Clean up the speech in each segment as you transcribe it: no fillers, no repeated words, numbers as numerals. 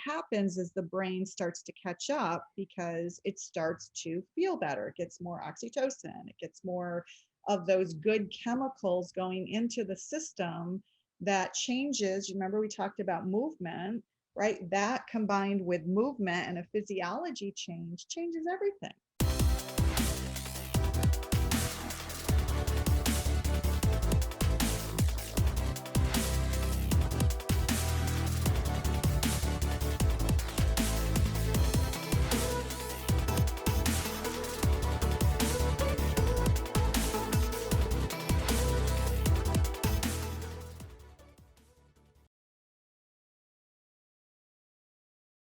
happens is the brain starts to catch up because it starts to feel better. It gets more oxytocin, it gets more of those good chemicals going into the system that changes. Remember, we talked about movement, right? That combined with movement and a physiology changes everything.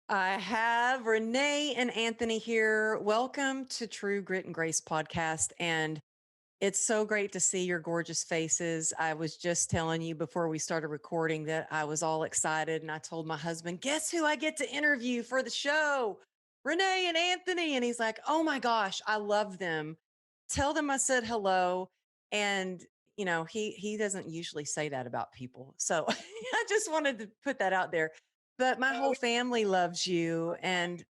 I have Renee and Anthony here. Welcome to True Grit and Grace podcast. And it's so great to see your gorgeous faces. I was just telling you before we started recording that I was all excited. And I told my husband, guess who I get to interview for the show? Renee and Anthony. And he's like, oh my gosh, I love them. Tell them I said hello. And you know, he doesn't usually say that about people. So I just wanted to put that out there. But my whole family loves you. And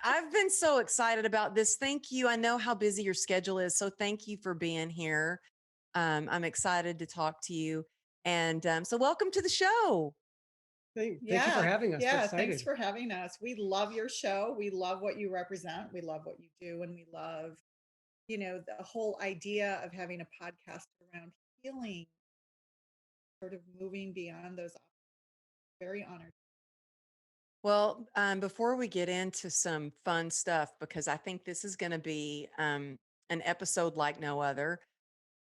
I've been so excited about this. Thank you. I know how busy your schedule is. So thank you for being here. I'm excited to talk to you. And so welcome to the show. Thank you for having us. Yeah, thanks for having us. We love your show. We love what you represent. We love what you do. And we love, you know, the whole idea of having a podcast around healing, sort of moving beyond those. Very honored. Well, before we get into some fun stuff, because I think this is going to be an episode like no other,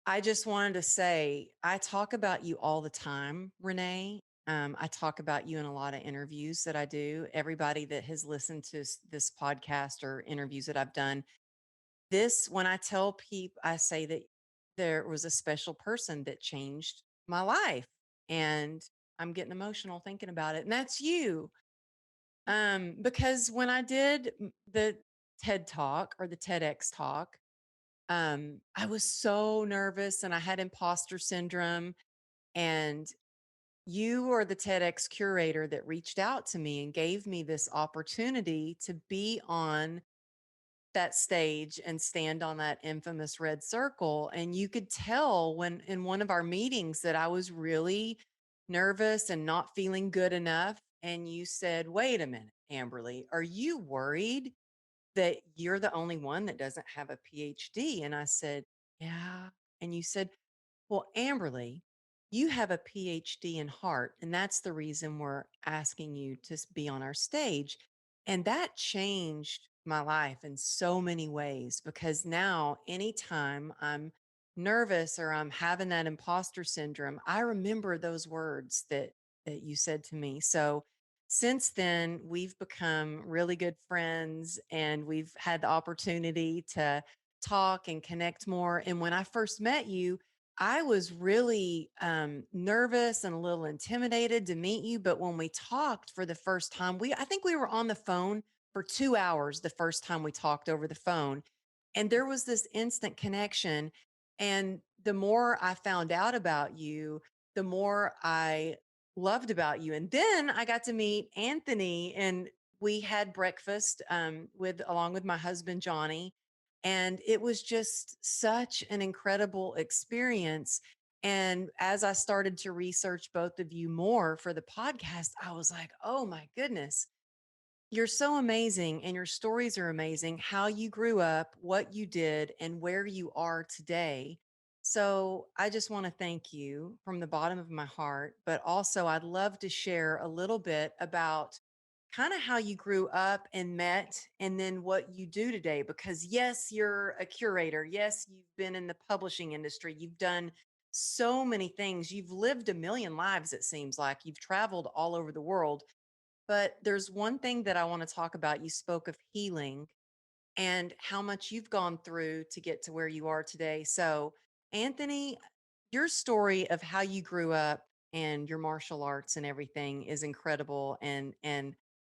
I just wanted to say, I talk about you all the time, Renee. I talk about you in a lot of interviews that I do. Everybody that has listened to this podcast or interviews that I've done, when I tell people, I say that there was a special person that changed my life. And I'm getting emotional thinking about it. And that's you. Because when I did the TED talk or the TEDx talk, I was so nervous and I had imposter syndrome. And you are the TEDx curator that reached out to me and gave me this opportunity to be on that stage and stand on that infamous red circle. And you could tell when in one of our meetings that I was really nervous and not feeling good enough. And you said, wait a minute, Amberly, are you worried that you're the only one that doesn't have a PhD? And I said, yeah. And you said, well, Amberly, you have a PhD in heart. And that's the reason we're asking you to be on our stage. And that changed my life in so many ways because now, anytime I'm nervous or I'm having that imposter syndrome, I remember those words that you said to me. So since then, we've become really good friends and we've had the opportunity to talk and connect more. And when I first met you, I was really nervous and a little intimidated to meet you. But when we talked for the first time, I think we were on the phone for 2 hours the first time we talked over the phone. And there was this instant connection. And the more I found out about you, the more I loved about you. And then I got to meet Anthony and we had breakfast along with my husband, Johnny. And it was just such an incredible experience. And as I started to research both of you more for the podcast, I was like, oh my goodness, you're so amazing. And your stories are amazing. How you grew up, what you did, and where you are today. So I just want to thank you from the bottom of my heart. But also, I'd love to share a little bit about kind of how you grew up and met, and then what you do today. Because, yes, you're a curator. Yes, you've been in the publishing industry. You've done so many things. You've lived a million lives, it seems like. You've traveled all over the world. But there's one thing that I want to talk about. You spoke of healing and how much you've gone through to get to where you are today. So, Anthony, your story of how you grew up and your martial arts and everything is incredible, and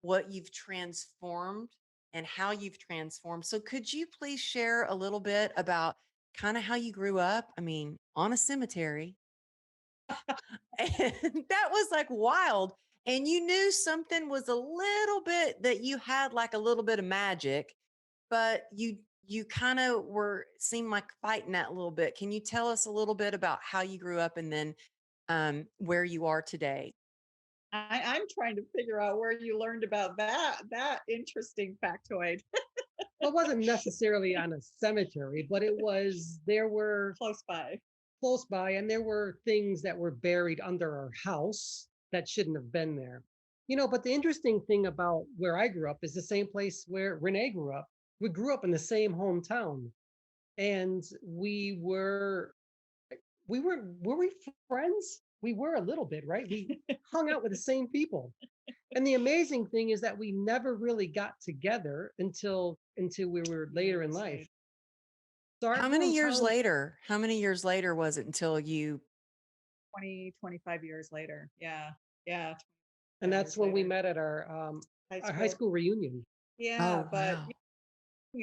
what you've transformed and how you've transformed. So could you please share a little bit about kind of how you grew up? I mean, on a cemetery. And that was like wild. And you knew something was a little bit that you had like a little bit of magic, but you kind of were seemed like fighting that a little bit. Can you tell us a little bit about how you grew up and then where you are today? I'm trying to figure out where you learned about that interesting factoid. Well, it wasn't necessarily on a cemetery, but there were Close by, and there were things that were buried under our house that shouldn't have been there. But the interesting thing about where I grew up is the same place where Renee grew up. We grew up in the same hometown, and were we friends? We were a little bit, right? We hung out with the same people. And the amazing thing is that we never really got together until we were later in life. So our How many years hometown, later? How many years later was it until you 25 years later. Yeah. Yeah. and that's when we later. met at our high school reunion. Yeah, Oh, but wow.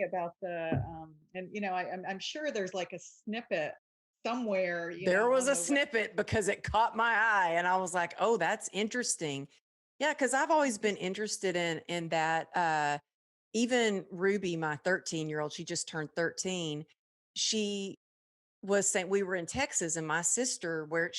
about the and I'm sure there's like a snippet somewhere, There was on a the snippet because it caught my eye and I was like, "Oh, that's interesting." Yeah, cuz I've always been interested in that even Ruby, my 13-year-old, she just turned 13. She was saying we were in Texas and my sister where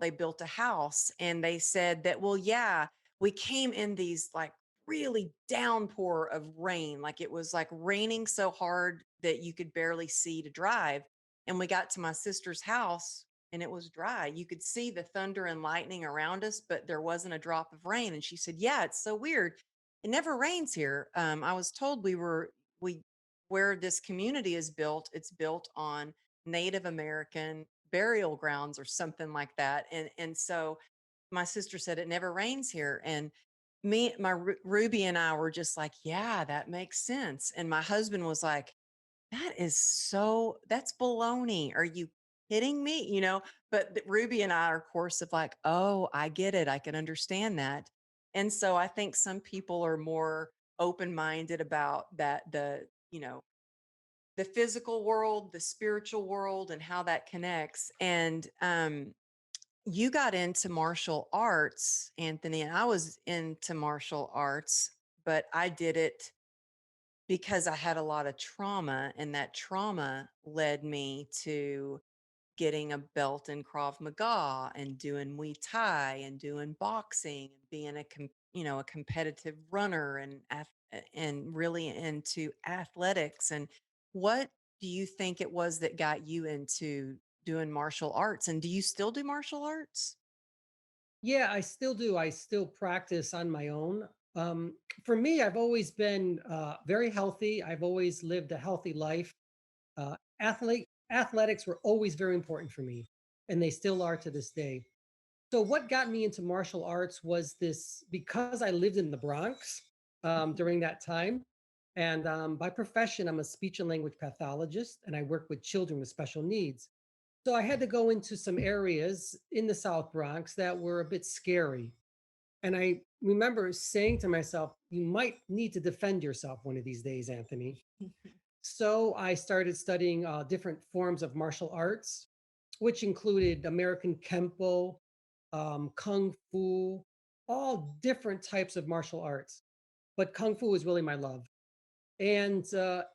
they built a house and they said that, well, yeah, we came in these like really downpour of rain. Like it was like raining so hard that you could barely see to drive. And we got to my sister's house and it was dry. You could see the thunder and lightning around us, but there wasn't a drop of rain. And she said, yeah, it's so weird. It never rains here. I was told we where this community is built, it's built on Native American burial grounds or something like that. And so my sister said it never rains here. And Ruby and I were just like, yeah, that makes sense. And my husband was like, that's baloney. Are you kidding me? But Ruby and I are, of course, of like, oh, I get it. I can understand that. And so I think some people are more open minded about that, the physical world, the spiritual world, and how that connects. And you got into martial arts, Anthony, and I was into martial arts, but I did it because I had a lot of trauma, and that trauma led me to getting a belt in Krav Maga and doing Muay Thai and doing boxing and being a competitive runner and really into athletics. And what do you think it was that got you into doing martial arts? And do you still do martial arts? Yeah, I still do. I still practice on my own. Um, for me, I've always been very healthy. I've always lived a healthy life. Athletics were always very important for me, and they still are to this day. So, what got me into martial arts was this because I lived in the Bronx during that time. And by profession, I'm a speech and language pathologist, and I work with children with special needs. So I had to go into some areas in the South Bronx that were a bit scary. And I remember saying to myself, you might need to defend yourself one of these days, Anthony. So I started studying different forms of martial arts, which included American Kempo, Kung Fu, all different types of martial arts. But Kung Fu is really my love. And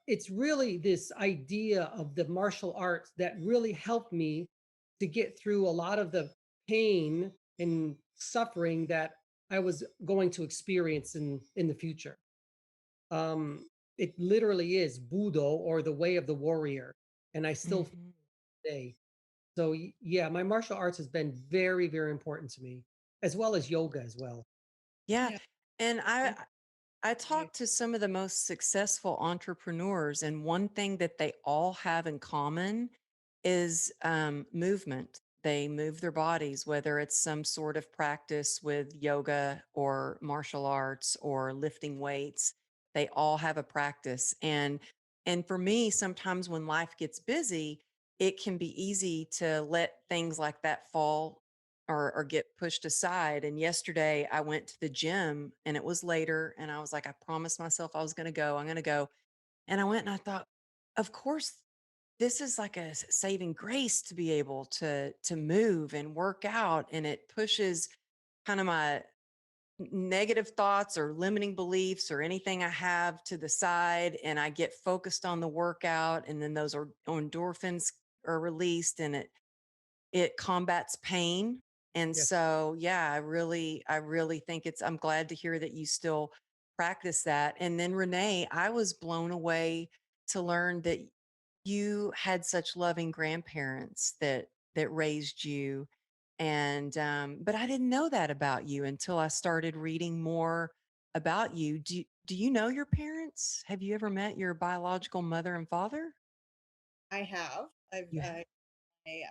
it's really this idea of the martial arts that really helped me to get through a lot of the pain and suffering that I was going to experience in the future. It literally is Budo, or the way of the warrior. And I still feel Mhm. it today. So yeah, my martial arts has been very, very important to me, as well as yoga as well. Yeah. Yeah. And And I I- talked to some of the most successful entrepreneurs, and one thing that they all have in common is movement. They move their bodies, whether it's some sort of practice with yoga or martial arts or lifting weights. They all have a practice, and for me, sometimes when life gets busy, it can be easy to let things like that fall or get pushed aside. And yesterday I went to the gym and it was later and I was like, I promised myself I was going to go. I'm going to go. And I went and I thought, of course, this is like a saving grace to be able to move and work out. And it pushes kind of negative thoughts or limiting beliefs or anything I have to the side, and I get focused on the workout, and then those are endorphins are released, and it combats pain. And Yes. so, yeah, I really think I'm glad to hear that you still practice that. And then Renee, I was blown away to learn that you had such loving grandparents that raised you. And but I didn't know that about you until I started reading more about you. Do you know your parents? Have you ever met your biological mother and father? I have. I've You have. my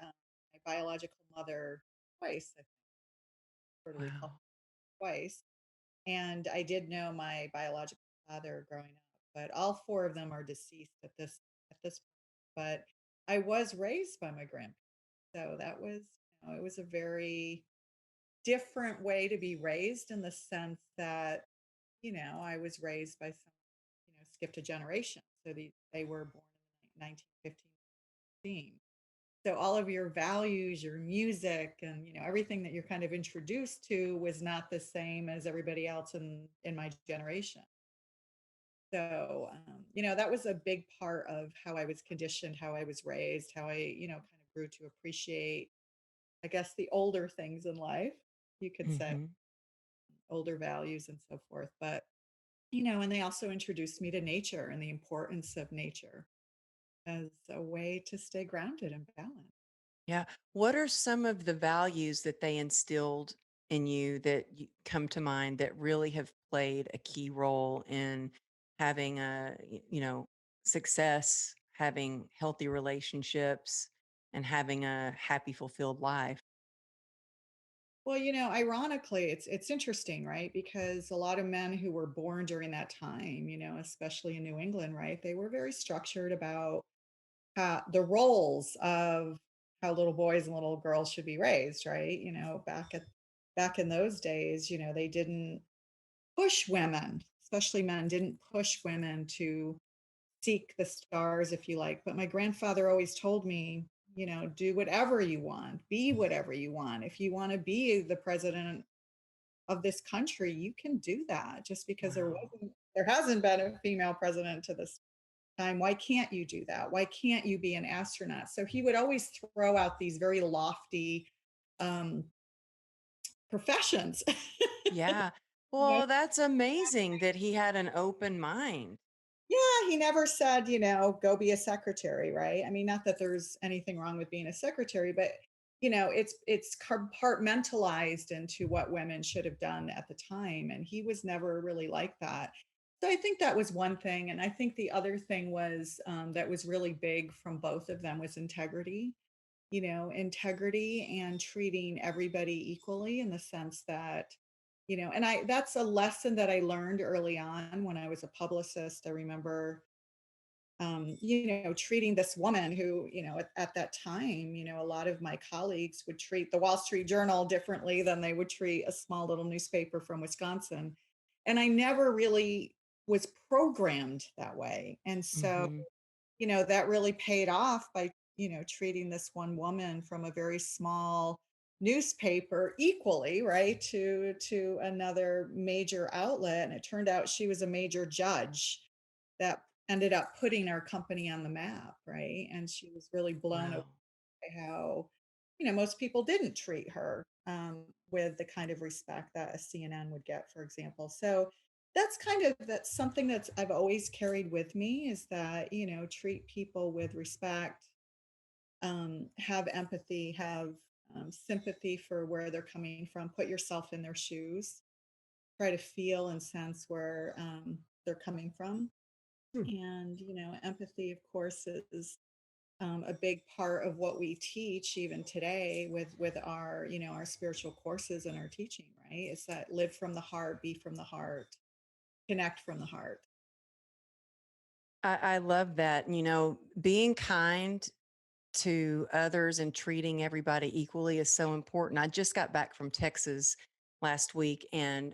biological mother twice, I sort of recall Wow. twice. And I did know my biological father growing up, but all four of them are deceased at this point. But I was raised by my grandparents. So that was, it was a very different way to be raised in the sense that, I was raised by some, skipped a generation. So they were born in 1915. So all of your values, your music, and everything that you're kind of introduced to was not the same as everybody else in my generation. So that was a big part of how I was conditioned, how I was raised, how I kind of grew to appreciate, I guess, the older things in life, you could say, Hmm. older values and so forth. But and they also introduced me to nature and the importance of nature as a way to stay grounded and balanced. Yeah. What are some of the values that they instilled in you that come to mind that really have played a key role in having success, having healthy relationships, and having a happy, fulfilled life? Well, ironically, it's interesting, right? Because a lot of men who were born during that time, especially in New England, right, they were very structured about the roles of how little boys and little girls should be raised, right? Back in those days, they didn't push women, especially men, didn't push women to seek the stars, if you like. But my grandfather always told me, do whatever you want, be whatever you want. If you want to be the president of this country, you can do that. Just because Wow. there hasn't been a female president to this time, why can't you do that? Why can't you be an astronaut? So he would always throw out these very lofty um, professions. Yeah. You know, Well, that's amazing that he had an open mind. Yeah, he never said, go be a secretary, right? I mean, not that there's anything wrong with being a secretary, but it's compartmentalized into what women should have done at the time, and he was never really like that. So I think that was one thing, and I think the other thing was that was really big from both of them was integrity. Integrity and treating everybody equally in the sense that, and that's a lesson that I learned early on when I was a publicist. I remember, treating this woman who, at that time, a lot of my colleagues would treat the Wall Street Journal differently than they would treat a small little newspaper from Wisconsin. And I never really was programmed that way. And so Hmm. that really paid off by, treating this one woman from a very small newspaper equally, right, to another major outlet. And it turned out she was a major judge that ended up putting our company on the map, right? And she was really blown away Wow. by how, most people didn't treat her with the kind of respect that a CNN would get, for example. So that's something that's I've always carried with me is that, treat people with respect, have empathy, have sympathy for where they're coming from, put yourself in their shoes, try to feel and sense where they're coming from. Hmm. And, empathy, of course, is a big part of what we teach even today with our, our spiritual courses and our teaching, right? Is that live from the heart, be from the heart, connect from the heart. I love that. Being kind to others and treating everybody equally is so important. I just got back from Texas last week, and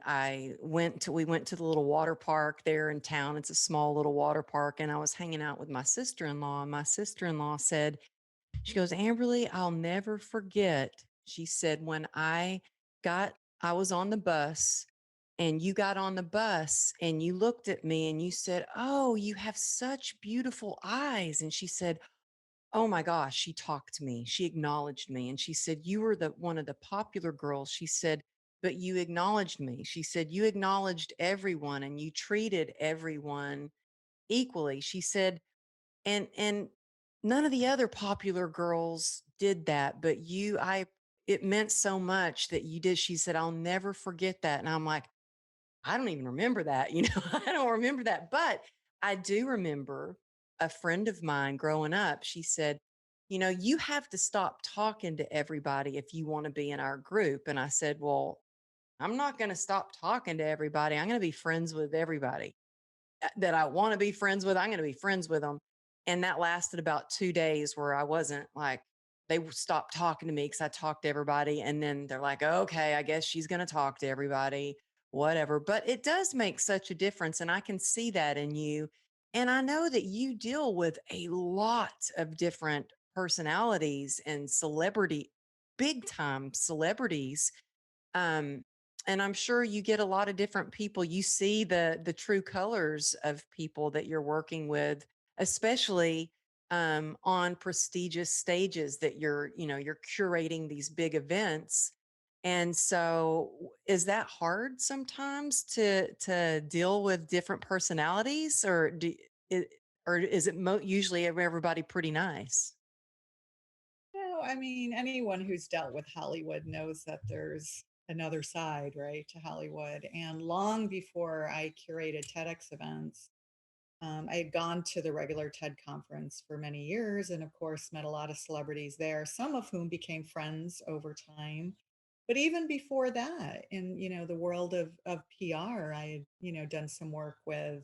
we went to the little water park there in town. It's a small little water park, and I was hanging out with my sister-in-law, and my sister-in-law said, she goes, "Amberly, I'll never forget." She said, "When I was on the bus and you got on the bus and you looked at me and you said, "Oh, you have such beautiful eyes." And she said, "Oh my gosh," she talked to me. She acknowledged me and she said, "You were the one of the popular girls." She said, "But you acknowledged me." She said, "You acknowledged everyone and you treated everyone equally." She said, and none of the other popular girls did that, but you, it meant so much that you did." She said, "I'll never forget that." And I'm like, I don't even remember that. I don't remember that. But I do remember a friend of mine growing up. She said, "You have to stop talking to everybody if you want to be in our group." And I said, "Well, I'm not going to stop talking to everybody. I'm going to be friends with everybody that I want to be friends with. I'm going to be friends with them." And that lasted about 2 days where I wasn't like, stopped talking to me because I talked to everybody. And then they're like, "Okay, I guess she's going to talk to everybody, whatever." But it does make such a difference. And I can see that in you. And I know that you deal with a lot of different personalities and big time celebrities, um, and I'm sure you get a lot of different people. You see the true colors of people that you're working with, especially on prestigious stages that you're curating these big events. And so, is that hard sometimes to deal with different personalities, it, or is it usually everybody pretty nice? No, I mean, anyone who's dealt with Hollywood knows that there's another side, right, to Hollywood. And long before I curated TEDx events, I had gone to the regular TED conference for many years and, of course, met a lot of celebrities there, some of whom became friends over time. But even before that, in the world of PR, I had done some work with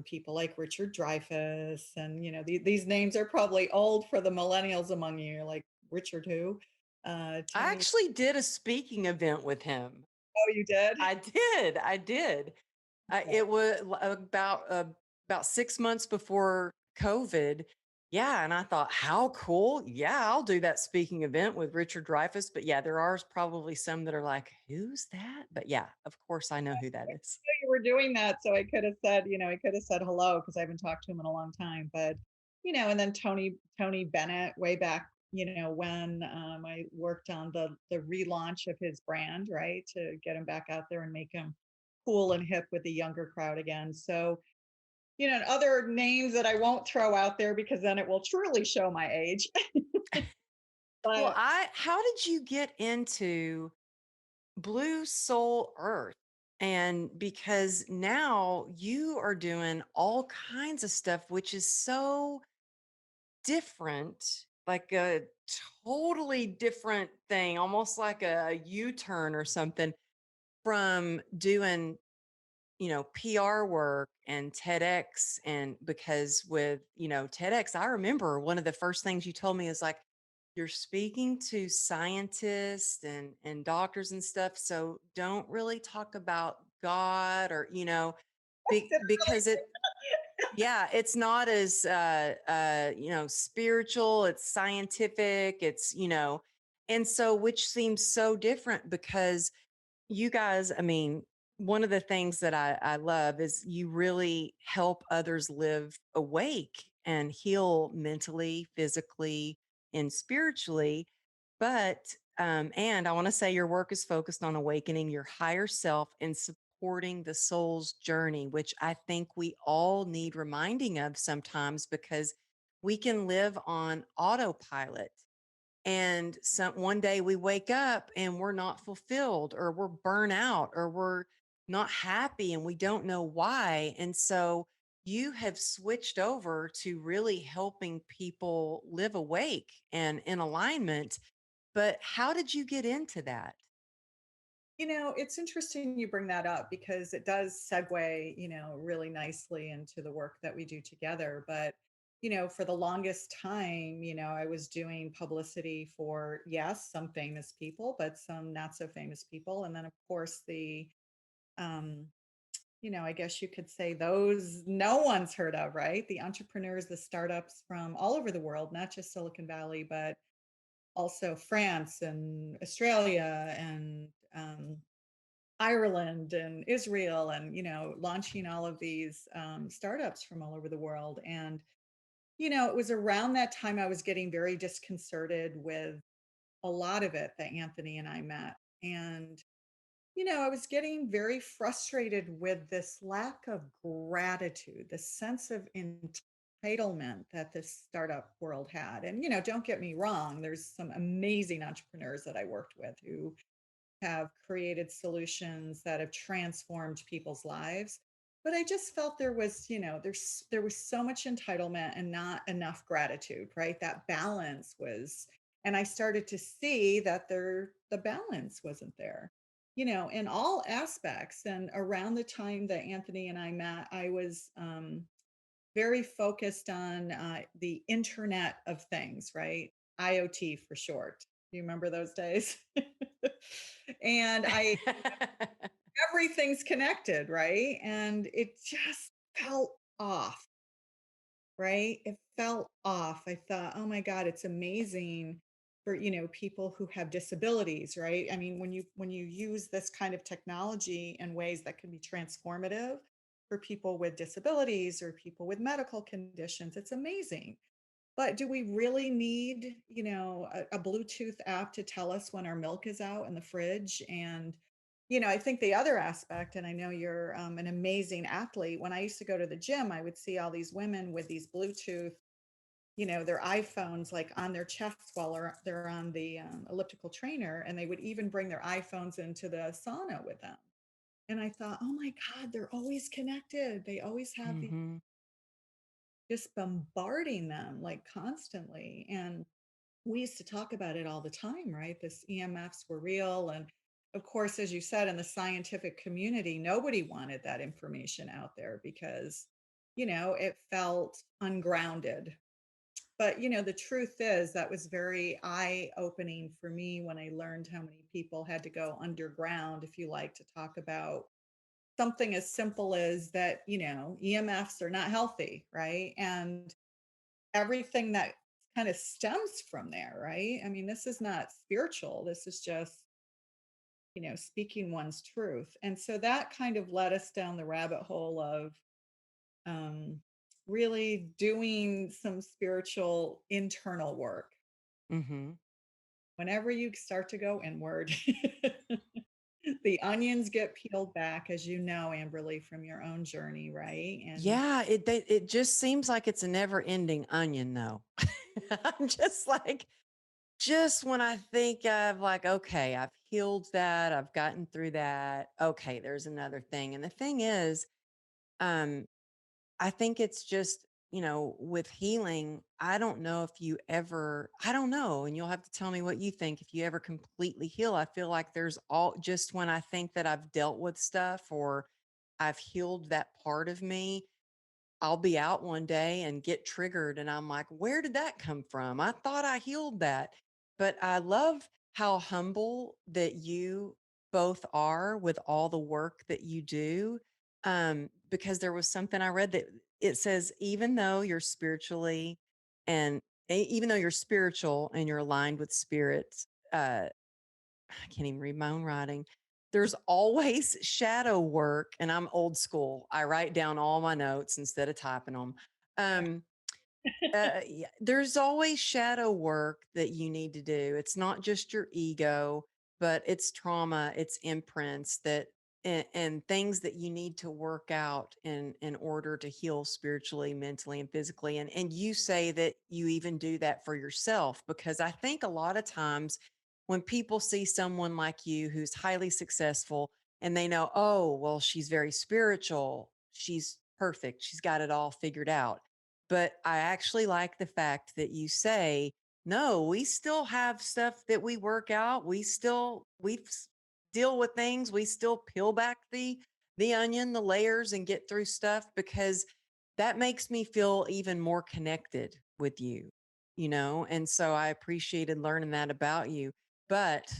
people like Richard Dreyfuss, and these names are probably old for the millennials among you, like Richard who, I Tony. actually did a speaking event with him. Oh, you did? I did. I did. Okay. It was about 6 months before COVID. Yeah, and I thought, how cool! Yeah, I'll do that speaking event with Richard Dreyfuss. But yeah, there are probably some that are like, "Who's that?" But yeah, of course, I know who that is. You were doing that, so I could have said, I could have said hello because I haven't talked to him in a long time. But and then Tony Bennett, way back, when I worked on the relaunch of his brand, right, to get him back out there and make him cool and hip with the younger crowd again. So, and other names that I won't throw out there because then it will truly show my age. Well, But how did you get into Blue Soul Earth? And because now you are doing all kinds of stuff, which is so different, like a totally different thing, almost like a U-turn or something from doing, PR work and TEDx. And because with, TEDx, I remember one of the first things you told me is like, you're speaking to scientists and doctors and stuff. So don't really talk about God or, because yeah, it's not as spiritual, it's scientific, and so which seems so different because you guys, I mean, one of the things that I love is you really help others live awake and heal mentally, physically, and spiritually. But, and I want to say your work is focused on awakening your higher self and supporting the soul's journey, which I think we all need reminding of sometimes because we can live on autopilot, and one day we wake up and we're not fulfilled or we're burnt out or we're not happy and we don't know why. And so you have switched over to really helping people live awake and in alignment. But how did you get into that? It's interesting you bring that up because it does segue, really nicely into the work that we do together. But, for the longest time, I was doing publicity for, yes, some famous people, but some not so famous people. And then, of course, um, I guess you could say those no one's heard of, right? The entrepreneurs, the startups from all over the world, not just Silicon Valley, but also France and Australia and Ireland and Israel, and launching all of these startups from all over the world. And it was around that time I was getting very disconcerted with a lot of it that Anthony and I met. And I was getting very frustrated with this lack of gratitude, the sense of entitlement that this startup world had. And don't get me wrong, there's some amazing entrepreneurs that I worked with who have created solutions that have transformed people's lives. But I just felt there was, there was so much entitlement and not enough gratitude, right? That balance was, and I started to see that the balance wasn't there, in all aspects. And around the time that Anthony and I met, I was very focused on the Internet of Things, right? IoT for short. Do you remember those days? And everything's connected, right? And it just felt off, right? It felt off. I thought, oh my God, it's amazing for, people who have disabilities, right? I mean, when you use this kind of technology in ways that can be transformative for people with disabilities or people with medical conditions, it's amazing. But do we really need, a Bluetooth app to tell us when our milk is out in the fridge? And, I think the other aspect, and I know you're an amazing athlete. When I used to go to the gym, I would see all these women with these Bluetooth, their iPhones like on their chests while they're on the elliptical trainer, and they would even bring their iPhones into the sauna with them. And I thought, oh my God, they're always connected. They always have the Hmm. just bombarding them like constantly. And we used to talk about it all the time, right? This EMFs were real. And of course, as you said, in the scientific community, nobody wanted that information out there because, it felt ungrounded. But, the truth is that was very eye opening for me when I learned how many people had to go underground, if you like, to talk about something as simple as that, EMFs are not healthy, right? And everything that kind of stems from there, right? I mean, this is not spiritual. This is just, speaking one's truth. And so that kind of led us down the rabbit hole of um, really doing some spiritual internal work. Hmm. Whenever you start to go inward, the onions get peeled back, as you know, Amberly, from your own journey, right? And Yeah, it just seems like it's a never ending onion, though. I'm just like, just when I think of like, okay, I've healed that, I've gotten through that. Okay, there's another thing. And the thing is, um, I think it's just, with healing, I don't know if you ever, I don't know. And you'll have to tell me what you think. If you ever completely heal, I feel like there's all just when I think that I've dealt with stuff or I've healed that part of me, I'll be out one day and get triggered. And I'm like, where did that come from? I thought I healed that. But I love how humble that you both are with all the work that you do. Because there was something I read that it says, even though you're spiritually and even though you're spiritual and you're aligned with spirits, I can't even read my own writing. There's always shadow work, and I'm old school. I write down all my notes instead of typing them. Um, yeah, there's always shadow work that you need to do. It's not just your ego, but it's trauma, it's imprints that and things that you need to work out in order to heal spiritually, mentally, and physically. And you say that you even do that for yourself because I think a lot of times when people see someone like you who's highly successful and they know, oh, well, she's very spiritual, she's perfect, she's got it all figured out, but I actually like the fact that you say, no, we still have stuff that we work out. Deal with things. We still peel back the onion, the layers and get through stuff because that makes me feel even more connected with you, And so I appreciated learning that about you. But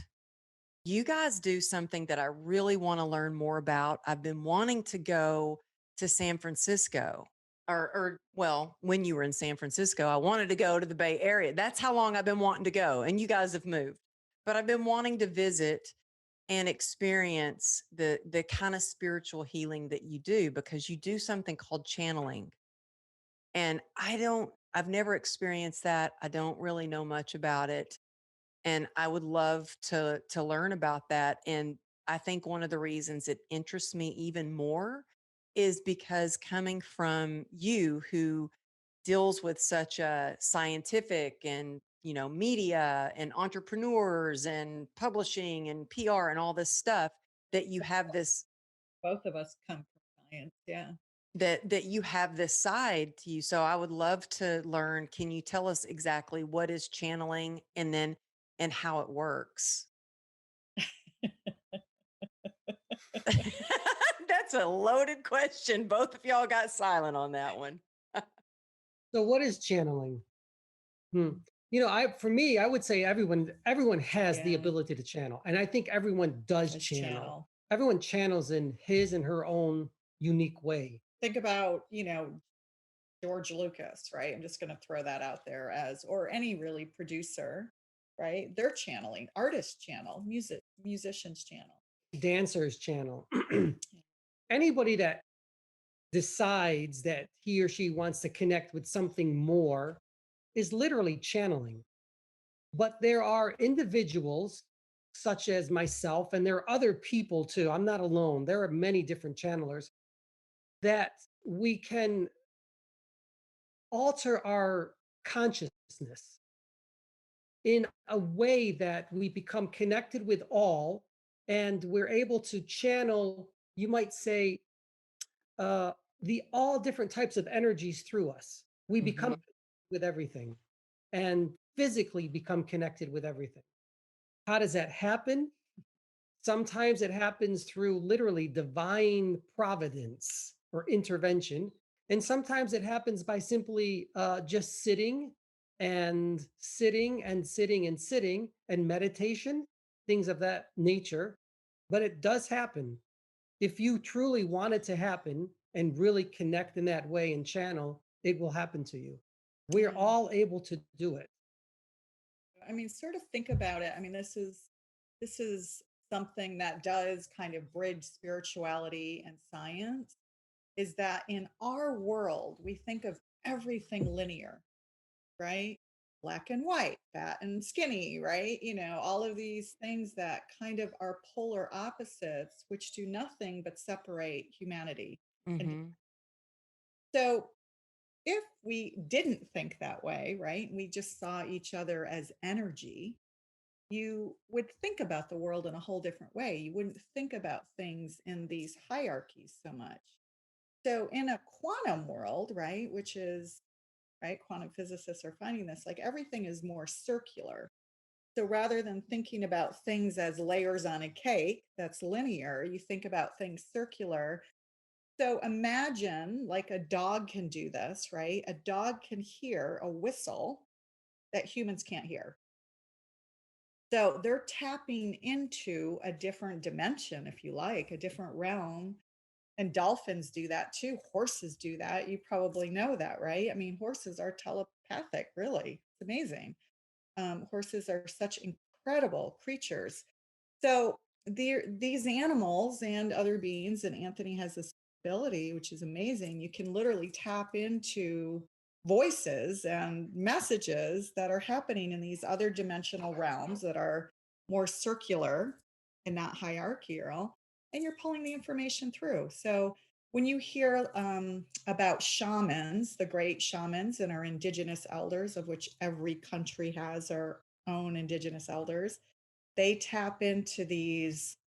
you guys do something that I really want to learn more about. I've been wanting to go to San Francisco or well, when you were in San Francisco, I wanted to go to the Bay Area. That's how long I've been wanting to go. And you guys have moved, but I've been wanting to visit and experience the kind of spiritual healing that you do, because you do something called channeling. And I've never experienced that. I don't really know much about it. And I would love to learn about that. And I think one of the reasons it interests me even more is because coming from you, who deals with such a scientific and, media and entrepreneurs and publishing and PR and all this stuff, that you have this Both of us come from science. Yeah. that you have this side to you. So I would love to learn. Can you tell us exactly what is channeling, and how it works? That's a loaded question. Both of y'all got silent on that one. So what is channeling? Hmm. For me, I would say everyone has the Yeah. ability to channel, and I think everyone does Does channel. channel. Everyone channels in his and her own unique way. Think about, George Lucas, right? I'm just going to throw that out there or any really producer, right? They're channeling, artists channel, musicians channel. Dancers channel. Anybody that decides that he or she wants to connect with something more is literally channeling. But there are individuals such as myself, and there are other people too. I'm not alone. There are many different channelers that we can alter our consciousness in a way that we become connected with all, and we're able to channel, you might say, uh, the all different types of energies through us. We become Mhm. with everything and physically become connected with everything. How does that happen? Sometimes it happens through literally divine providence or intervention. And sometimes it happens by simply just sitting and meditation, things of that nature. But it does happen. If you truly want it to happen and really connect in that way and channel, it will happen to you. We're Yeah. all able to do it. I mean, sort of think about it. I mean, this is something that does kind of bridge spirituality and science, is that in our world, we think of everything linear, right? Black and white, fat and skinny, right? All of these things that kind of are polar opposites, which do nothing but separate humanity. And Mhm. so if we didn't think that way, right, we just saw each other as energy, you would think about the world in a whole different way. You wouldn't think about things in these hierarchies so much. So in a quantum world, right, which is, right, quantum physicists are finding this, like everything is more circular. So rather than thinking about things as layers on a cake that's linear, you think about things circular. So imagine, like, a dog can do this, right? A dog can hear a whistle that humans can't hear. So they're tapping into a different dimension, if you like, a different realm. And dolphins do that too. Horses do that. You probably know that, right? I mean, horses are telepathic, really. It's amazing. Horses are such incredible creatures. So these animals and other beings, and Anthony has this ability, which is amazing. You can literally tap into voices and messages that are happening in these other dimensional realms that are more circular and not hierarchical, and you're pulling the information through. So when you hear about shamans, the great shamans and our indigenous elders, of which every country has our own indigenous elders, they tap into these,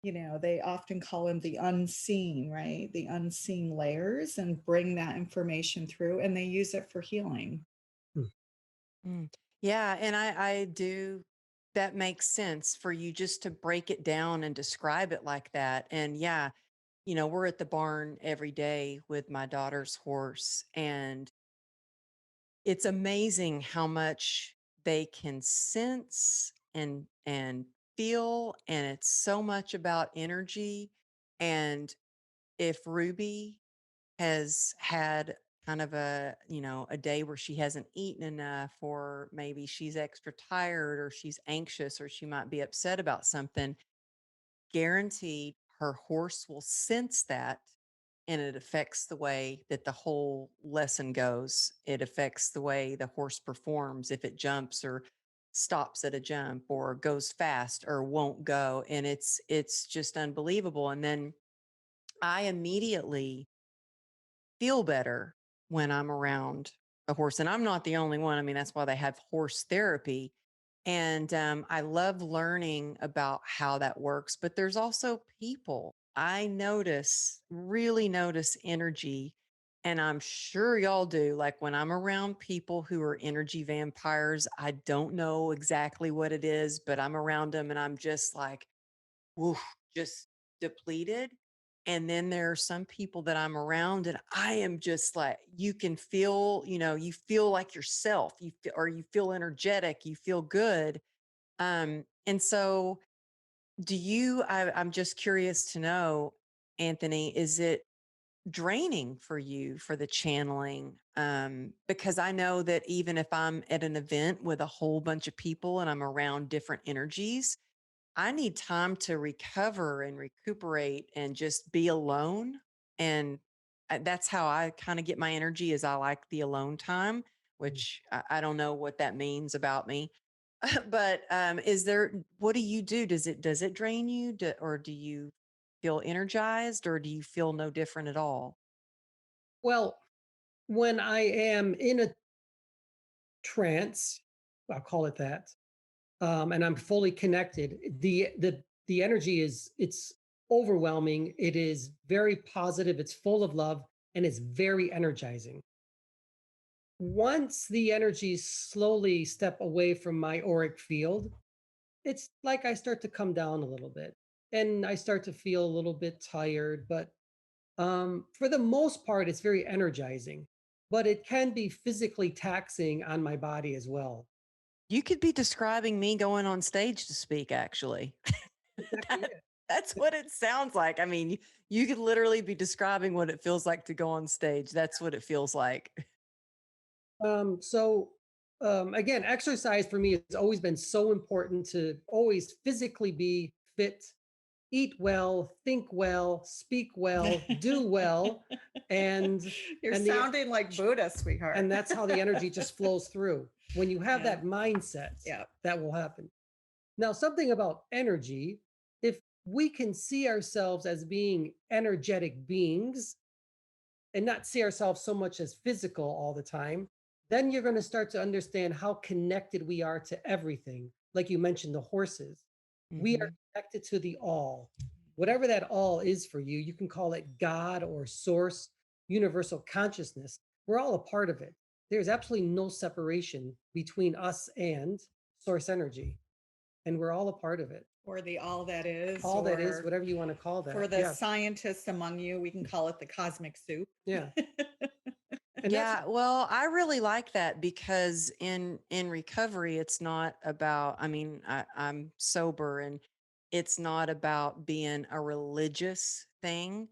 they often call them the unseen, right? The unseen layers, and bring that information through, and they use it for healing. Hmm. Mm. Yeah, and I do. That makes sense for you just to break it down and describe it like that. And yeah, we're at the barn every day with my daughter's horse, and it's amazing how much they can sense and feel, and it's so much about energy. And if Ruby has had kind of a day where she hasn't eaten enough, or maybe she's extra tired, or she's anxious, or she might be upset about something, guaranteed her horse will sense that, and it affects the way that the whole lesson goes. It affects the way the horse performs if it jumps or stops at a jump or goes fast or won't go. And it's just unbelievable. And then I immediately feel better when I'm around a horse. And I'm not the only one. I mean, that's why they have horse therapy. And I love learning about how that works. But there's also people. I really notice energy. And I'm sure y'all do. Like when I'm around people who are energy vampires, I don't know exactly what it is, but I'm around them and I'm just like, woof, just depleted. And then there are some people that I'm around and I am just like, you can feel, you feel like yourself, or you feel energetic, you feel good. And so I'm just curious to know, Anthony, is it draining for you for the channeling? Because I know that even if I'm at an event with a whole bunch of people and I'm around different energies, I need time to recover and recuperate and just be alone. And that's how I kind of get my energy is I like the alone time, which I don't know what that means about me. But what do you do? Does it drain you, or do you feel energized, or do you feel no different at all? Well, when I am in a trance, I'll call it that, and I'm fully connected, the energy it's overwhelming. It is very positive. It's full of love, and it's very energizing. Once the energies slowly step away from my auric field, it's like I start to come down a little bit, and I start to feel a little bit tired. But for the most part, it's very energizing. But it can be physically taxing on my body as well. You could be describing me going on stage to speak, actually. Exactly That- it. that's what it sounds like. I mean, you could literally be describing what it feels like to go on stage. That's what it feels like. Again, exercise for me has always been so important to always physically be fit, eat well, think well, speak well, do well, and You're and the sounding like Buddha, sweetheart. and that's how the energy just flows through. When you have Yeah. that mindset, Yeah. that will happen. Now, something about energy, if we can see ourselves as being energetic beings and not see ourselves so much as physical all the time, then you're going to start to understand how connected we are to everything. Like you mentioned, the horses. We are Mhm. connected to the all. Whatever that all is for you, you can call it God or source, universal consciousness. We're all a part of it. There's absolutely no separation between us and source energy, and we're all a part of it. Or the all that is, All that is, or whatever you want to call that. for the Yeah. scientists among you, we can call it the cosmic soup. Yeah. And that's Yeah, well, I really like that because in recovery, it's not about, I mean, I'm sober and it's not about being a religious thing.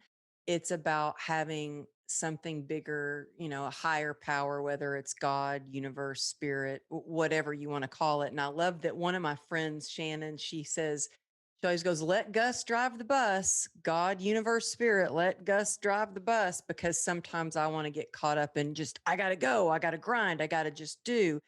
It's about having something bigger, a higher power, whether it's God, universe, spirit, whatever you want to call it. And I love that one of my friends, Shannon, she always goes, let Gus drive the bus. God, universe, spirit, let Gus drive the bus, because sometimes I want to get caught up in just, I got to go, I got to grind, I got to just do.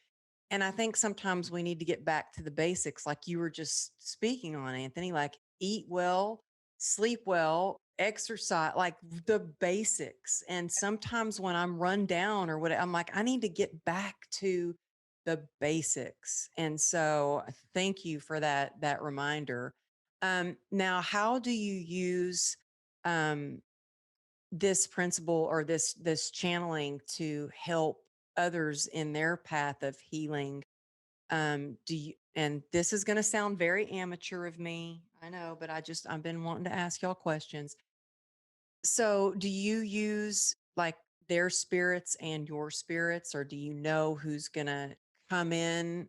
And I think sometimes we need to get back to the basics, like you were just speaking on, Anthony, like eat well, sleep well, exercise, like the basics. And sometimes when I'm run down or what, I'm like, I need to get back to the basics. And so thank you for that reminder. Now, how do you use um, this principle or this channeling to help others in their path of healing? And this is going to sound very amateur of me, I know, but I've been wanting to ask y'all questions. So do you use like their spirits and your spirits, or do you know who's going to come in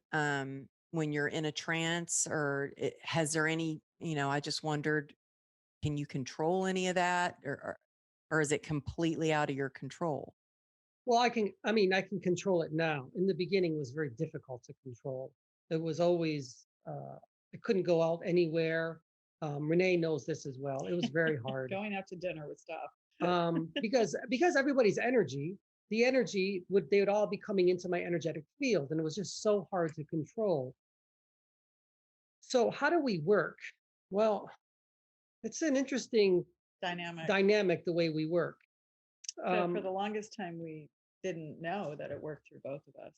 when you're in a trance, or has there any, I just wondered, can you control any of that, or is it completely out of your control? Well, I can control it now. In the beginning, it was very difficult to control. It was always, I couldn't go out anywhere. Renee knows this as well. It was very hard. Going out to dinner with stuff. Because everybody's energy, they would all be coming into my energetic field, and it was just so hard to control. So how do we work? Well, it's an interesting dynamic the way we work. So for the longest time, we didn't know that it worked through both of us.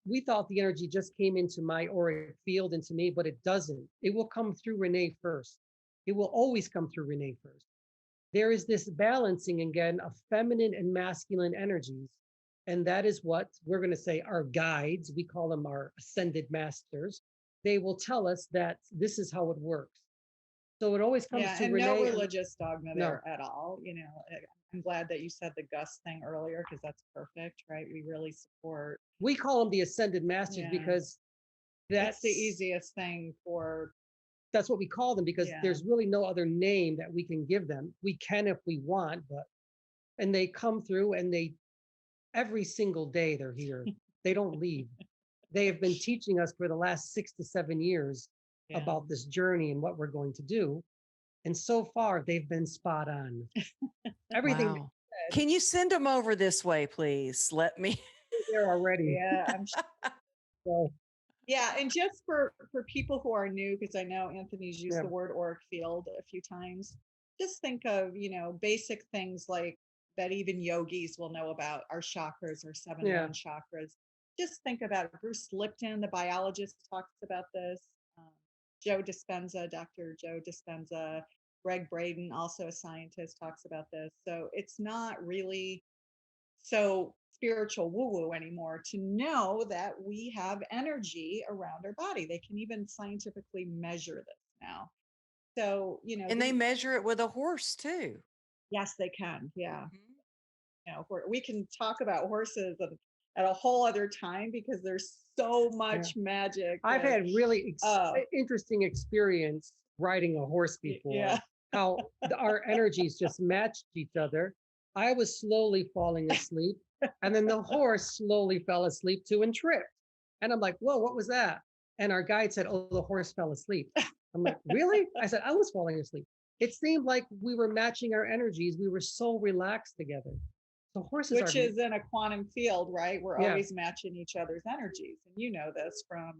We thought the energy just came into my auric field, into me, but it doesn't. It will come through Renee first. It will always come through Renee first. There is this balancing again of feminine and masculine energies. And that is what we're going to say our guides, we call them our ascended masters. They will tell us that this is how it works. So it always comes to and Renee. No religious dogma there at all. I'm glad that you said the Gus thing earlier, because that's perfect, right? We really support. We call them the ascended masters because that's the easiest thing for. That's what we call them, because there's really no other name that we can give them. We can if we want, and they come through, and every single day they're here. They don't leave. They have been teaching us for the last 6 to 7 years about this journey and what we're going to do. And so far, they've been spot on. Everything. Wow. Can you send them over this way, please? Let me. There already. Yeah, I'm sure. So. Yeah, and just for people who are new, because I know Anthony's used the word auric field a few times, just think of, basic things like that even yogis will know about, our chakras, our 7 chakras. Just think about it. Bruce Lipton, the biologist, talks about this. Dr. Joe Dispenza, Greg Braden, also a scientist, talks about this. So it's not really so spiritual woo-woo anymore to know that we have energy around our body. They can even scientifically measure this now. So, and they measure it with a horse too. Yes, they can. Yeah. We can talk about horses at a whole other time, because there's so much magic. I've had really interesting experience riding a horse before. How our energies just matched each other. I was slowly falling asleep, and then the horse slowly fell asleep too and tripped. And I'm like, whoa, what was that? And our guide said, oh, the horse fell asleep. I'm like, really? I said, I was falling asleep. It seemed like we were matching our energies. We were so relaxed together. So horses Which is in a quantum field, right? We're always matching each other's energies. And you know this from,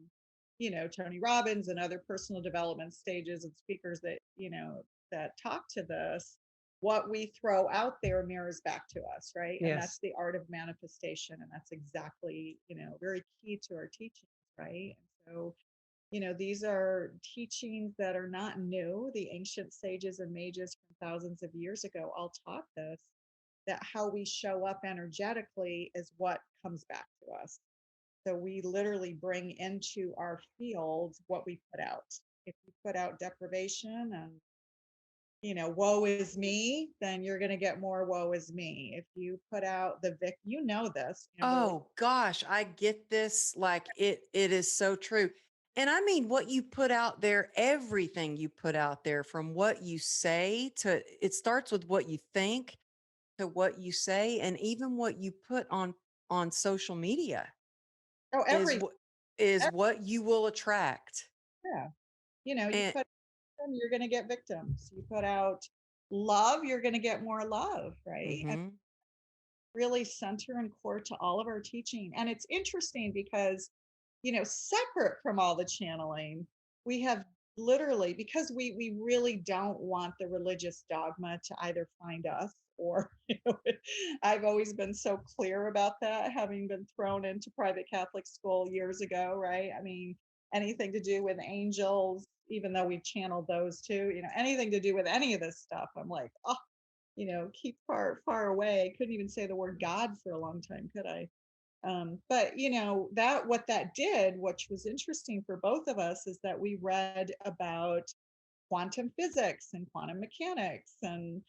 Tony Robbins and other personal development stages and speakers that, that talk to this. What we throw out there mirrors back to us, right? And that's the art of manifestation. And that's exactly, very key to our teachings, right? And so, these are teachings that are not new. The ancient sages and mages from thousands of years ago all taught this, that how we show up energetically is what comes back to us. So we literally bring into our field what we put out. If you put out deprivation and, woe is me, then you're going to get more woe is me. If you put out the this. Oh gosh, I get this. Like it is so true. And I mean, what you put out there, everything you put out there, from what you say to, it starts with what you think to what you say, and even what you put on social media is what you will attract. Yeah. You put them, you're going to get victims. You put out love, you're going to get more love, right? Mm-hmm. And really center and core to all of our teaching. And it's interesting because, separate from all the channeling, we have literally, because we really don't want the religious dogma to either find us or, I've always been so clear about that, having been thrown into private Catholic school years ago, right? I mean, anything to do with angels, even though we've channeled those too, anything to do with any of this stuff, I'm like, keep far away. I couldn't even say the word God for a long time, could I? But what that did, which was interesting for both of us, is that we read about quantum physics and quantum mechanics and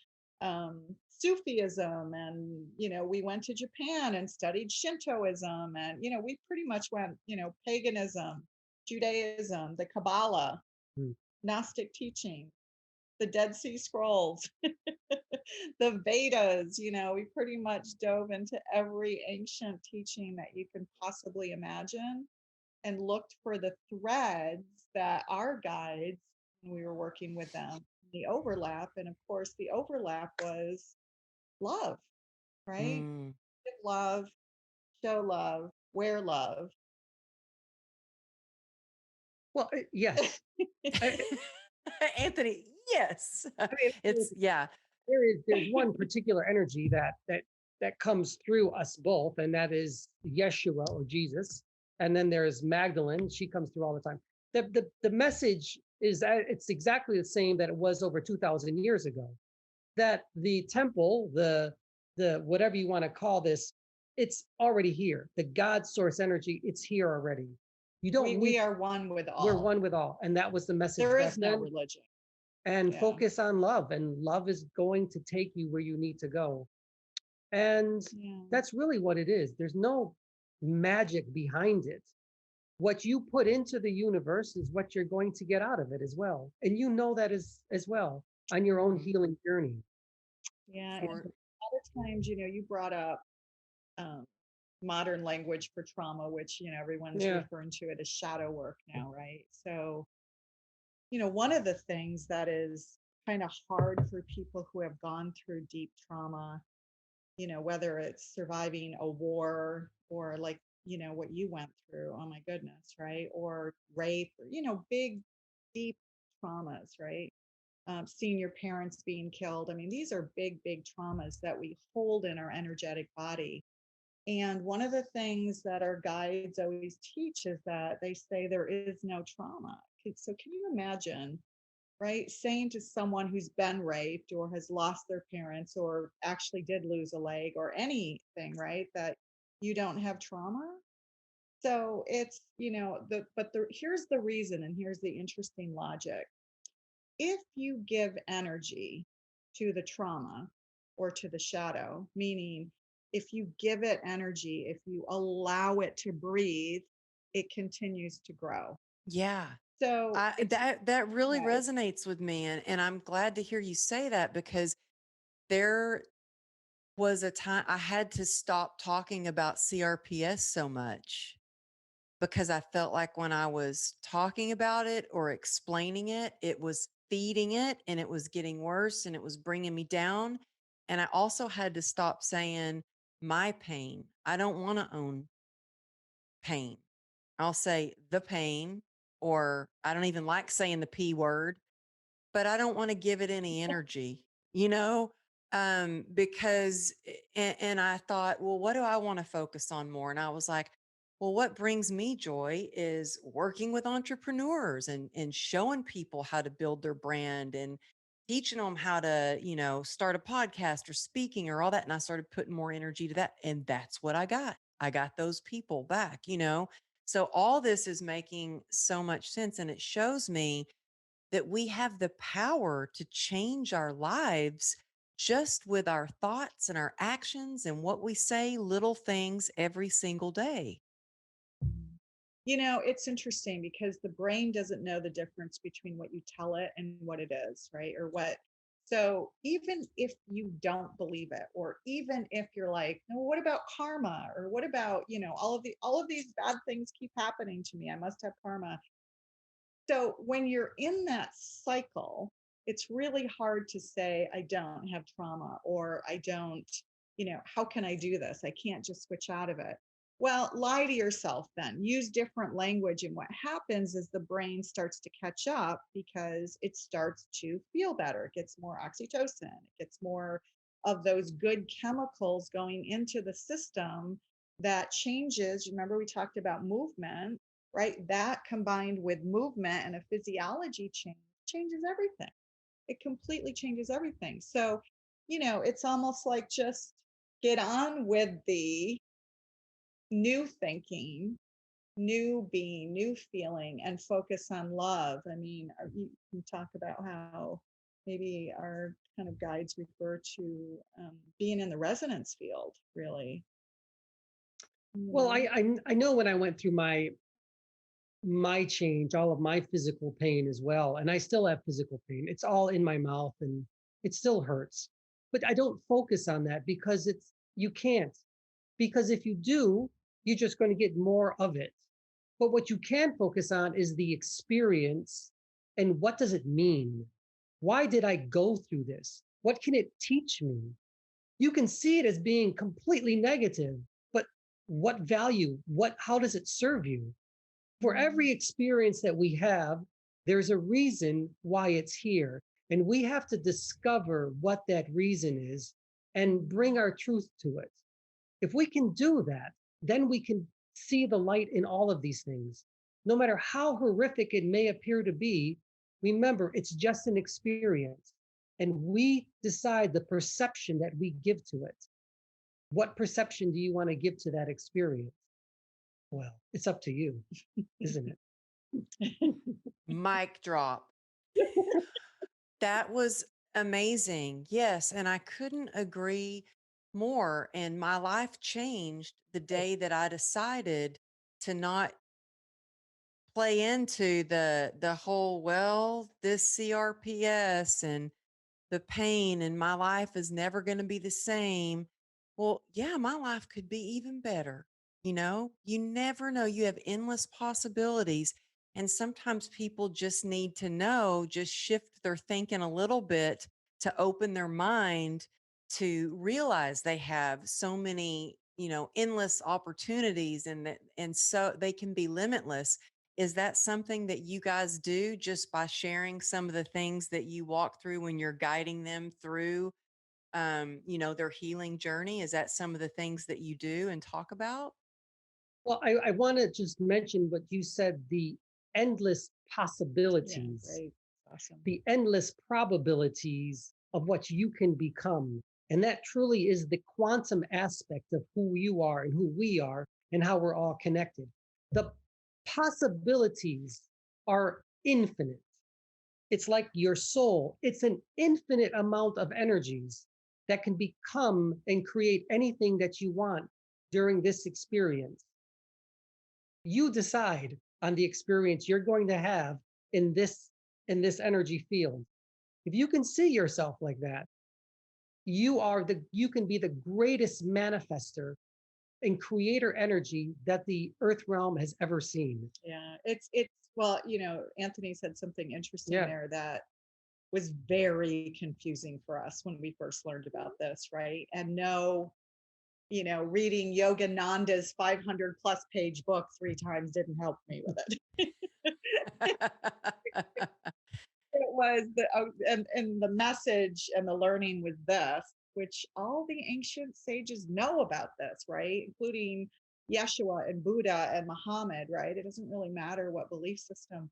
Sufism, and we went to Japan and studied Shintoism, and we pretty much went paganism, Judaism, the Kabbalah, Gnostic teaching, the Dead Sea Scrolls, the Vedas. We pretty much dove into every ancient teaching that you can possibly imagine and looked for the threads that our guides when we were working with them. The overlap, and of course, the overlap was love, right? Mm. Give love, show love, wear love. Well, yes. I, Anthony, yes. I mean, It's, yeah. there's one particular energy that comes through us both, and that is Yeshua or Jesus. And then there's Magdalene; she comes through all the time. The message is that it's exactly the same that it was over 2,000 years ago. That the temple, the whatever you want to call this, it's already here. The God source energy, it's here already. You don't need. We are one with We're all. one with all, and that was the message There back is no then. religion. And Yeah. focus on love, and love is going to take you where you need to go. And Yeah. that's really what it is. There's no magic behind it. What you put into the universe is what you're going to get out of it as well. And you know that as well on your own Mhm. healing journey. Yeah. And a For, lot of times, you brought up modern language for trauma, which, everyone's Yeah. referring to it as shadow work now, right? So, one of the things that is kind of hard for people who have gone through deep trauma, whether it's surviving a war or like, what you went through, oh my goodness, right? Or rape, or, big, deep traumas, right? Seeing your parents being killed. I mean, these are big, big traumas that we hold in our energetic body. And one of the things that our guides always teach is that they say there is no trauma. So can you imagine, right, saying to someone who's been raped or has lost their parents or actually did lose a leg or anything, right, that you don't have trauma? So it's, here's the reason, and here's the interesting logic. If you give energy to the trauma or to the shadow, meaning if you give it energy, if you allow it to breathe, it continues to grow. yeah. So it's That really right. resonates with me. And I'm glad to hear you say that, because there was a time I had to stop talking about CRPS so much, because I felt like when I was talking about it or explaining it, it was feeding it and it was getting worse and it was bringing me down. And I also had to stop saying my pain. I don't want to own pain. I'll say the pain, or I don't even like saying the P word, but I don't want to give it any energy, you know? Because, and I thought, well, what do I want to focus on more? And I was like, well, what brings me joy is working with entrepreneurs and showing people how to build their brand and teaching them how to, start a podcast or speaking or all that. And I started putting more energy to that. And that's what I got. I got those people back. So all this is making so much sense. And it shows me that we have the power to change our lives just with our thoughts and our actions and what we say, little things every single day. It's interesting because the brain doesn't know the difference between what you tell it and what it is, right? Or what. So even if you don't believe it, or even if you're like, no, what about karma? Or what about, all of these bad things keep happening to me. I must have karma. So when you're in that cycle, it's really hard to say, I don't have trauma, or I don't, how can I do this? I can't just switch out of it. Well, lie to yourself then. Use different language. And what happens is the brain starts to catch up because it starts to feel better. It gets more oxytocin, it gets more of those good chemicals going into the system that changes. Remember, we talked about movement, right? That combined with movement and a physiology change changes everything. It completely changes everything. So, it's almost like just get on with the new thinking, new being, new feeling, and focus on love. I mean, you can talk about how maybe our kind of guides refer to being in the resonance field, really. Well, I know when I went through my change, all of my physical pain as well. And I still have physical pain. It's all in my mouth and it still hurts. But I don't focus on that because you can't. Because if you do, you're just going to get more of it. But what you can focus on is the experience And what does it mean? Why did I go through this? What can it teach me? You can see it as being completely negative, but what value, how does it serve you? For every experience that we have, there's a reason why it's here. And we have to discover what that reason is and bring our truth to it. If we can do that, then we can see the light in all of these things. No matter how horrific it may appear to be, remember, it's just an experience. And we decide the perception that we give to it. What perception do you want to give to that experience? Well, it's up to you, isn't it? Mic drop. That was amazing. Yes. And I couldn't agree more. And my life changed the day that I decided to not play into the whole, well, this CRPS and the pain and my life is never going to be the same. Well, yeah, my life could be even better. You never know. You have endless possibilities. And sometimes people just need to know, just shift their thinking a little bit to open their mind to realize they have so many, endless opportunities and so they can be limitless. Is that something that you guys do just by sharing some of the things that you walk through when you're guiding them through, their healing journey? Is that some of the things that you do and talk about? Well, I want to just mention what you said, the endless Yeah, possibilities, great. Awesome. the endless probabilities of what you can become. And that truly is the quantum aspect of who you are and who we are and how we're all connected. The possibilities are infinite. It's like your soul, it's an infinite amount of energies that can become and create anything that you want during this experience. You decide on the experience you're going to have in this energy field. If you can see yourself like that, you can be the greatest manifester and creator energy that the earth realm has ever seen. Yeah, it's well, Anthony said something interesting Yeah. there that was very confusing for us when we first learned about this, right? And no, reading Yogananda's 500 plus page book 3 times didn't help me with it. It was and the message and the learning was this, which all the ancient sages know about this, right? Including Yeshua and Buddha and Muhammad, right? It doesn't really matter what belief system,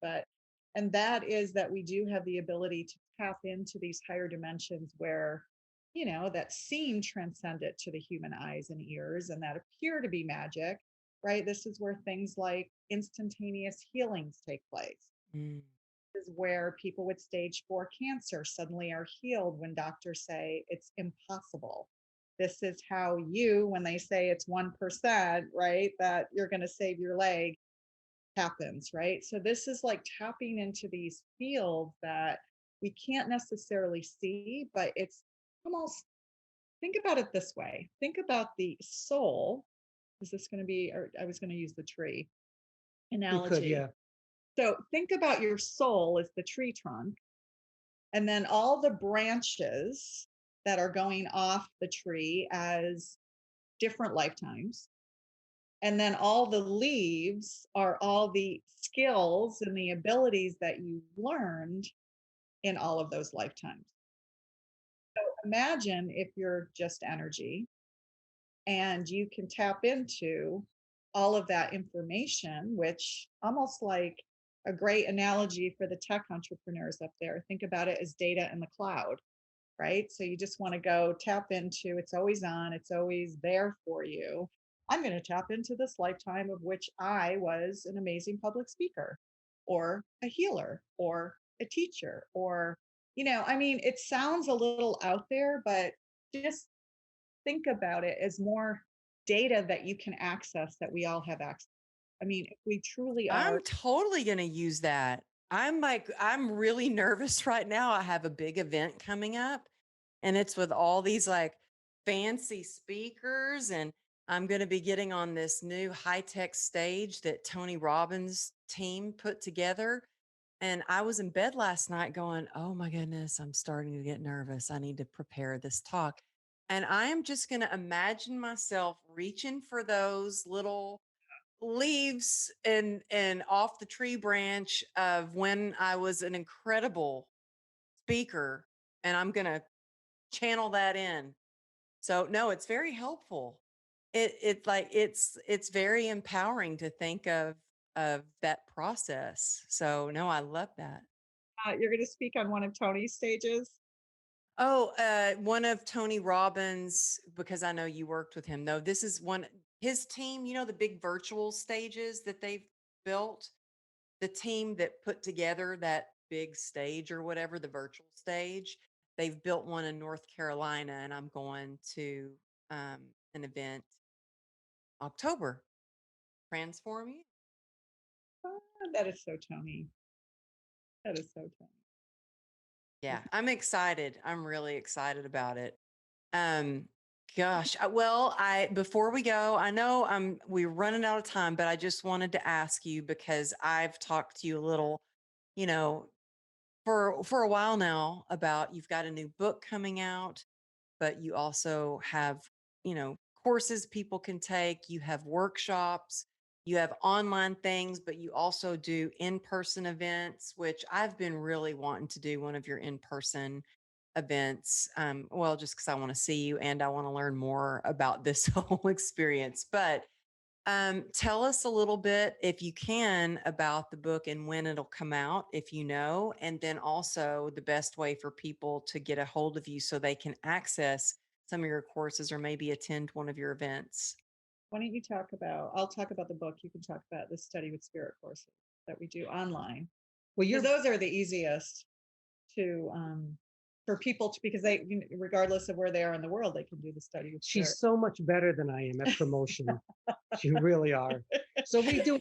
and that is that we do have the ability to tap into these higher dimensions where, that seem transcendent to the human eyes and ears and that appear to be magic, right? This is where things like instantaneous healings take place. Mm. Is where people with stage 4 cancer suddenly are healed when doctors say it's impossible. This is how when they say it's 1%, right, that you're going to save your leg, happens, right? So this is like tapping into these fields that we can't necessarily see, but it's almost, think about it this way. Think about the soul. Is this going to be, or I was going to use the tree You could, analogy. yeah. So think about your soul as the tree trunk, and then all the branches that are going off the tree as different lifetimes. And then all the leaves are all the skills and the abilities that you learned in all of those lifetimes. So imagine if you're just energy and you can tap into all of that information, which almost like a great analogy for the tech entrepreneurs up there. Think about it as data in the cloud, right? So you just want to go tap into, it's always on, it's always there for you. I'm going to tap into this lifetime of which I was an amazing public speaker or a healer or a teacher or, it sounds a little out there, but just think about it as more data that you can access that we all have access. If we truly I'm are. totally going to use that. I'm really nervous right now. I have a big event coming up and it's with all these like fancy speakers. And I'm going to be getting on this new high tech stage that Tony Robbins' team put together. And I was in bed last night going, oh my goodness, I'm starting to get nervous. I need to prepare this talk. And I am just going to imagine myself reaching for those little leaves and off the tree branch of when I was an incredible speaker, and I'm going to channel that in. So no, it's very helpful. It's very empowering to think of that process. So no, I love that. You're going to speak on one of Tony's stages. Oh, one of Tony Robbins, because I know you worked with him. No, this is one, his team, the big virtual stages that they've built, the team that put together that big stage or whatever, the virtual stage, they've built one in North Carolina, and I'm going to an event October, Transform You. Oh, that is so Tony. That is so Tony. Yeah, I'm excited. I'm really excited about it. Gosh, well, before we go, I know we're running out of time, but I just wanted to ask you because I've talked to you a little, you know, for a while now about you've got a new book coming out, but you also have, courses people can take, you have workshops, you have online things, but you also do in-person events, which I've been really wanting to do one of your in-person events. Well, just because I want to see you and I want to learn more about this whole experience. But tell us a little bit, if you can, about the book and when it'll come out, if you know, and then also the best way for people to get a hold of you so they can access some of your courses or maybe attend one of your events. Why don't you I'll talk about the book. You can talk about the Study with Spirit courses that we do online. Well, Because those are the easiest to, for people to, because they, regardless of where they are in the world, they can do the Study with Spirit. she's so much better than I am at promotion. You really are. So we do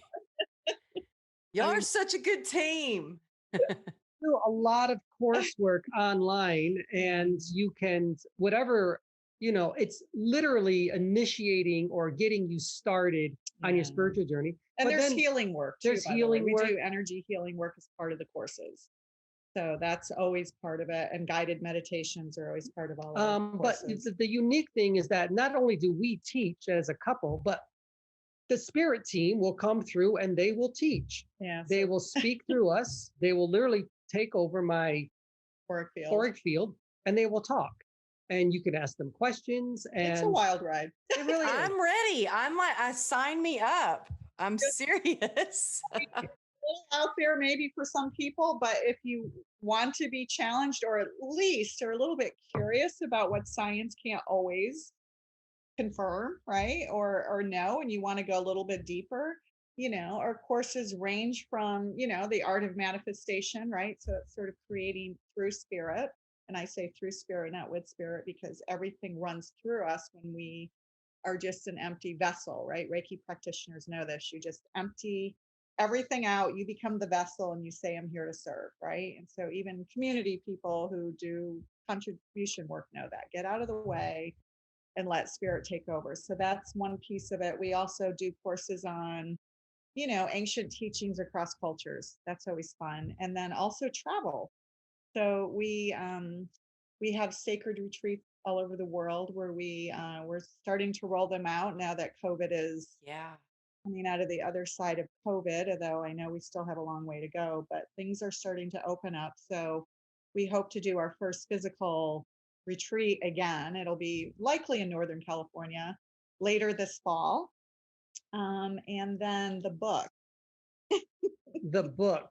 Y'all are such a good team. do a lot of coursework online, and you can, whatever, it's literally initiating or getting you started on your spiritual journey. And But there's then healing work too, there's by the way. healing We work. do energy healing work as part of the courses. So that's always part of it. And guided meditations are always part of all of our But courses. the unique thing is that not only do we teach as a couple, but the spirit team will come through and they will teach. Yeah. They will speak through us. They will literally take over my auric field. and they will talk. And you can ask them questions. And It's a wild ride. it really is. I'm ready. I'm like, sign me up. I'm serious. Out there maybe for some people, but if you want to be challenged or at least or a little bit curious about what science can't always confirm, right, or know, and you want to go a little bit deeper, our courses range from the art of manifestation, right, so it's sort of creating through spirit, and I say through spirit, not with spirit, because everything runs through us when we are just an empty vessel, right? Reiki practitioners know this. You just empty everything out, you become the vessel, and you say, I'm here to serve, right? And so even community people who do contribution work know that. Get out of the way and let spirit take over. So that's one piece of it. We also do courses on, ancient teachings across cultures. That's always fun. And then also travel. So we have sacred retreats all over the world where we're starting to roll them out now that COVID is coming out of the other side of COVID, although I know we still have a long way to go, but things are starting to open up. So we hope to do our first physical retreat again. It'll be likely in Northern California later this fall. And then the book. The book.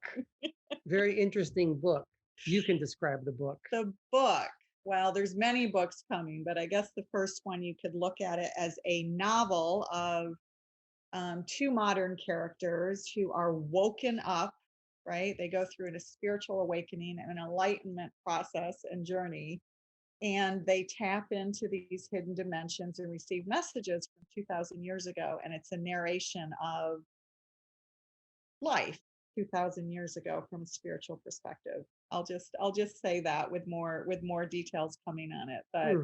Very interesting book. You can describe the book. The book. Well, there's many books coming, but I guess the first one, you could look at it as a novel of two modern characters who are woken up, right? They go through a spiritual awakening and an enlightenment process and journey, and they tap into these hidden dimensions and receive messages from 2,000 years ago. And it's a narration of life 2,000 years ago from a spiritual perspective. I'll just say that with more details coming on it, but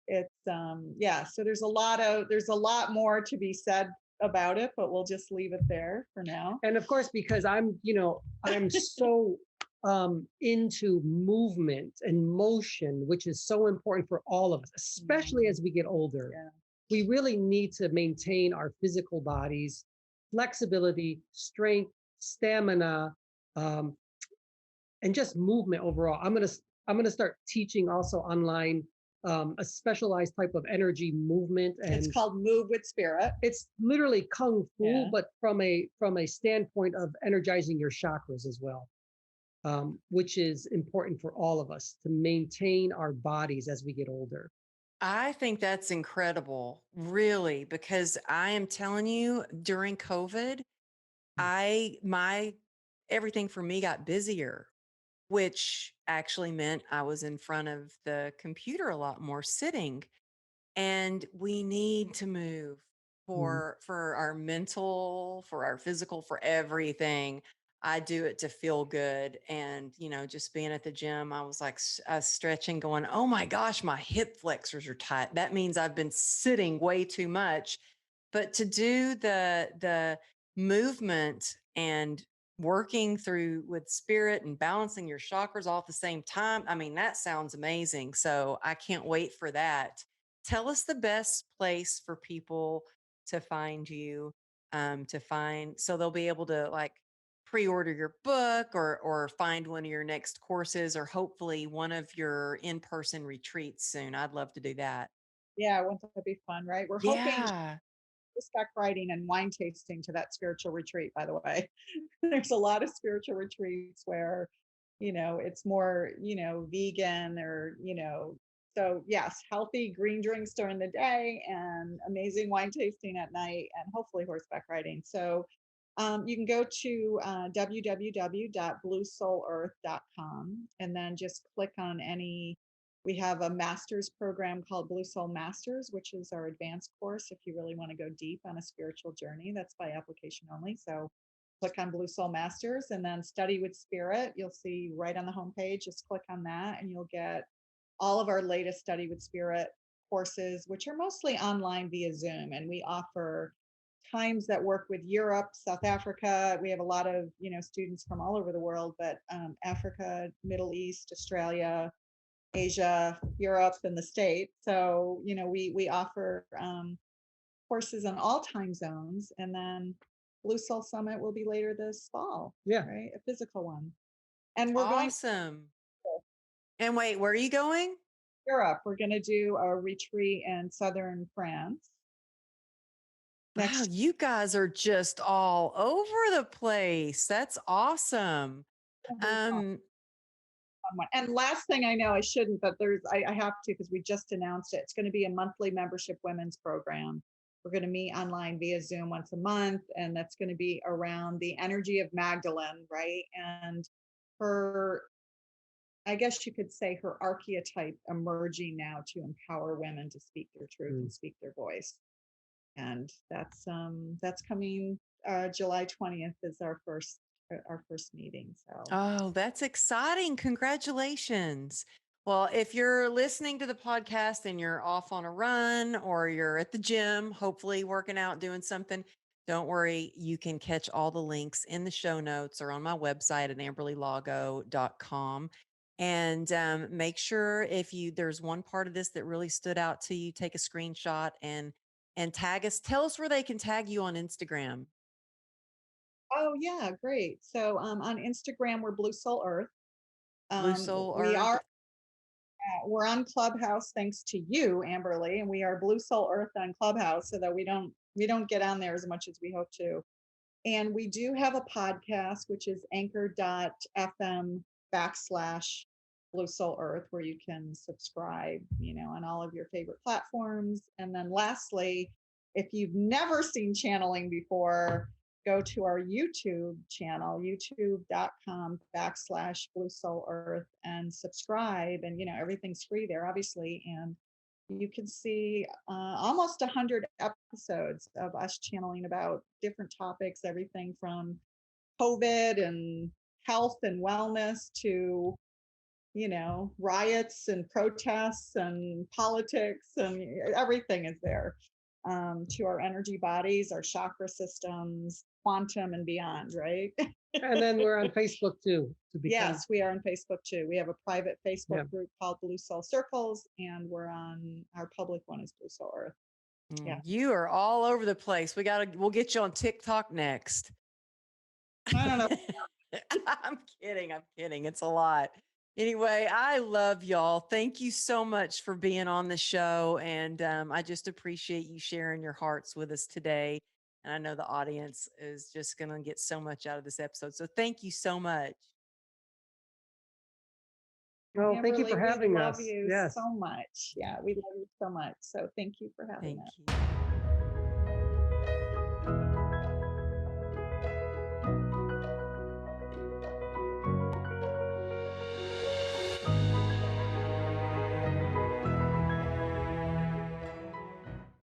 it's so there's a lot more to be said about it, but we'll just leave it there for now. And of course, because I'm so into movement and motion, which is so important for all of us, especially as we get older. Yeah. We really need to maintain our physical bodies, flexibility, strength, stamina, and just movement overall. I'm gonna start teaching also online a specialized type of energy movement, and It's called Move with Spirit. it's literally kung fu, Yeah. but from a standpoint of energizing your chakras as well, which is important for all of us to maintain our bodies as we get older. I think that's incredible, really, because I am telling you, during COVID, my everything for me got busier, which actually meant I was in front of the computer a lot more sitting. And we need to move Mhm. for our mental, for our physical, for everything. I do it to feel good. And, just being at the gym, I was like, I was stretching, going, oh my gosh, my hip flexors are tight. That means I've been sitting way too much. But to do the movement and working through with spirit and balancing your chakras all at the same time, I mean, that sounds amazing. So I can't wait for that. Tell us the best place for people to find you, so they'll be able to like pre-order your book or find one of your next courses or hopefully one of your in-person retreats soon. I'd love to do that. Yeah, won't that be fun, right? We're hoping Yeah. horseback riding and wine tasting to that spiritual retreat, by the way. There's a lot of spiritual retreats where, it's more, vegan or, so yes, healthy green drinks during the day and amazing wine tasting at night and hopefully horseback riding. So you can go to www.bluesoulearth.com and then just click on we have a master's program called Blue Soul Masters, which is our advanced course if you really want to go deep on a spiritual journey. That's by application only. So click on Blue Soul Masters and then Study with Spirit. You'll see right on the homepage, just click on that and you'll get all of our latest Study with Spirit courses, which are mostly online via Zoom. And we offer times that work with Europe, South Africa. We have a lot of, students from all over the world, but Africa, Middle East, Australia, Asia, Europe, and the States. So, we offer courses on all time zones. And then Blue Soul Summit will be later this fall. Yeah. Right. A physical one. And we're going to Awesome. And wait, where are you going? Europe. We're going to do a retreat in southern France. Wow, you guys are just all over the place. That's awesome. Um, One. And last thing I know, I shouldn't, but I have to because we just announced it. It's going to be a monthly membership women's program. We're going to meet online via Zoom once a month, and that's going to be around the energy of Magdalene, right? And her, I guess you could say her archetype emerging now to empower women to speak their truth and speak their voice. And that's coming July 20th is our first meeting. So oh, that's exciting. Congratulations. Well, if you're listening to the podcast and you're off on a run or you're at the gym, hopefully working out, doing something, don't worry. You can catch all the links in the show notes or on my website at amberlylago.com. And make sure if there's one part of this that really stood out to you, take a screenshot and tag us. Tell us where they can tag you on Instagram. oh yeah, great. So on Instagram we're Blue Soul Earth. Blue Soul We Earth. are we're on Clubhouse thanks to you, Amberly, and we are Blue Soul Earth on Clubhouse, so that we don't get on there as much as we hope to. And we do have a podcast, which is anchor.fm/Blue Soul Earth, where you can subscribe, on all of your favorite platforms. And then lastly, if you've never seen channeling before, go to our YouTube channel, youtube.com/Blue Soul Earth, and subscribe. And, everything's free there, obviously. And you can see almost 100 episodes of us channeling about different topics, everything from COVID and health and wellness to, riots and protests and politics, and everything is there. to our energy bodies, our chakra systems, quantum and beyond, right? And then we're on Facebook too. To become, Yes, we are on Facebook too. We have a private Facebook Yeah. group called Blue Soul Circles, and we're on our public one is Blue Soul Earth. Yeah. You are all over the place. We'll get you on TikTok next. I don't know. I'm kidding. It's a lot. Anyway, I love y'all. Thank you so much for being on the show. And I just appreciate you sharing your hearts with us today. And I know the audience is just going to get so much out of this episode. So thank you so much. Well, thank you Amberly, for having we us. love you Yes. so much. Yeah, we love you so much. So thank you for having Thank us. you.